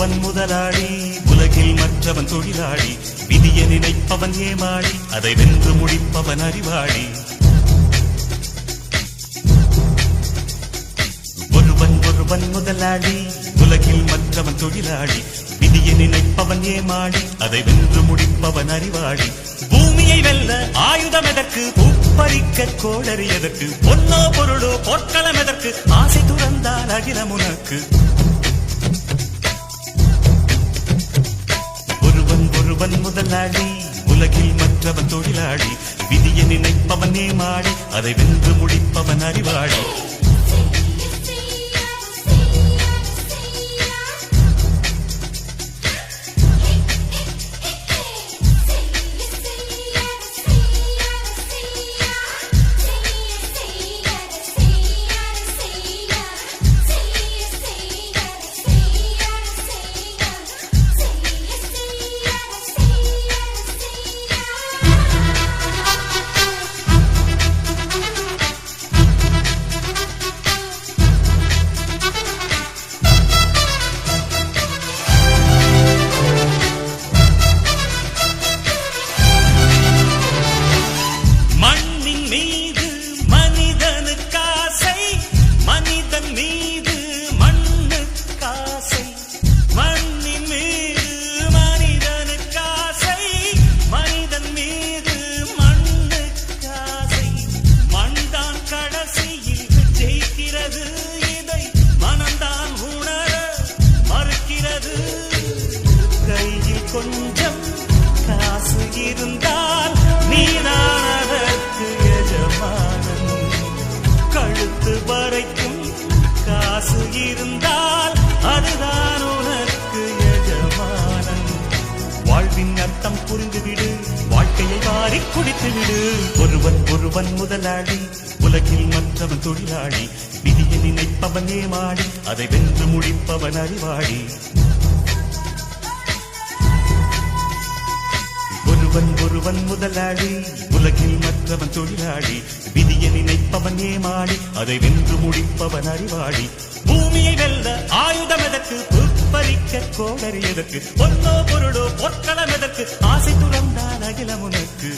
ஒருவன் முதலாளி, உலகில் மற்றவன் தொழிலாளி. விதியை நினைப்பவன் ஏமாளி, அதை வென்று முடிப்பவன் அறிவாளி. ஒருவன் முதலாளி, உலகில் மற்றவன் தொழிலாளி. விதியை நினைப்பவன் ஏமாளி, அதை வென்று முடிப்பவன் அறிவாளி. பூமியை வெல்ல ஆயுதம் எதற்கு, உப்பரிக்க கோடரி எதற்கு, பொன்னோ பொருளோ பொற்களம் எதற்கு, ஆசை துறந்தால் அகிலம் உனக்கு. ஒருவன் முதலாளி, உலகில் மற்றவன் தொழிலாளி. விதியை நினைப்பவன் ஏமாளி, அதை வென்று முடிப்பவன் அறிவாளி. கொஞ்சம் காசு இருந்தால் நீதான் அதற்கு எஜமானன். கழுத்து வரைக்கும் காசு இருந்தால் அதுதான் உனக்கு எஜமானன். வாழ்வின் அர்த்தம் புரிந்துவிடு, வாழ்க்கையை வாரி குடித்துவிடு. ஒருவன் முதலாளி, உலகில் மற்றவன் தொழிலாளி. விதியை நினைப்பவன் ஏமாளி, அதை வென்று முடிப்பவன் அறிவாளி. ஒருவன் முதலாளி, உலகில் மற்றவன் தொழிலாளி. விதியை நினைப்பவன் ஏமாளி, அதை வென்று முடிப்பவன் அறிவாளி. பூமியை வெல்ல ஆயுதம் எதற்கு, உப்பரிக்க கோடரி எதற்கு, பொன்னோ பொருளோ பொற்களம் எதற்கு, ஆசை துறந்தான் அகிலம் உனக்கு.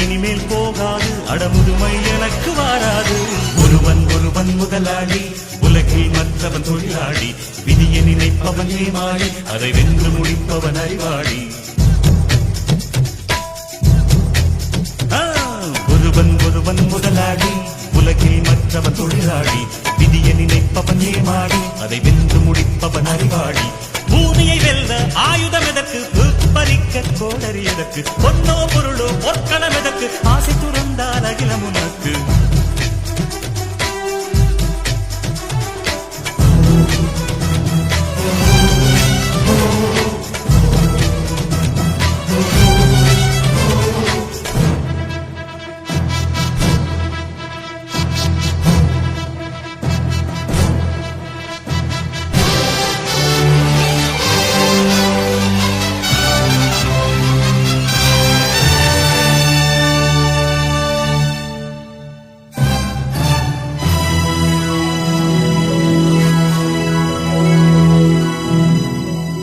இனிமேல் போகாது, அடமுதுமை எனக்கு வாராது. ஒருவன் முதலாளி, உலகில் மற்றவன் தொழிலாளி. விதியை நினைப்பவன் ஏமாளி, அதை வென்று முடிப்பவன் அறிவாளி. ஒருவன் முதலாளி, உலகில் மற்றவன் தொழிலாளி. விதியை நினைப்பவன் ஏமாளி, அதை வென்று முடிப்பவன் அறிவாளி. பூமியை வெல்ல ஆயுதம் எதற்கு, பறிக்க கோடரி எதற்கு, பொன்னோ பொருளோ பொற்களம் எதற்கு, ஆசை துறந்தால் அகிலம் உனக்கு.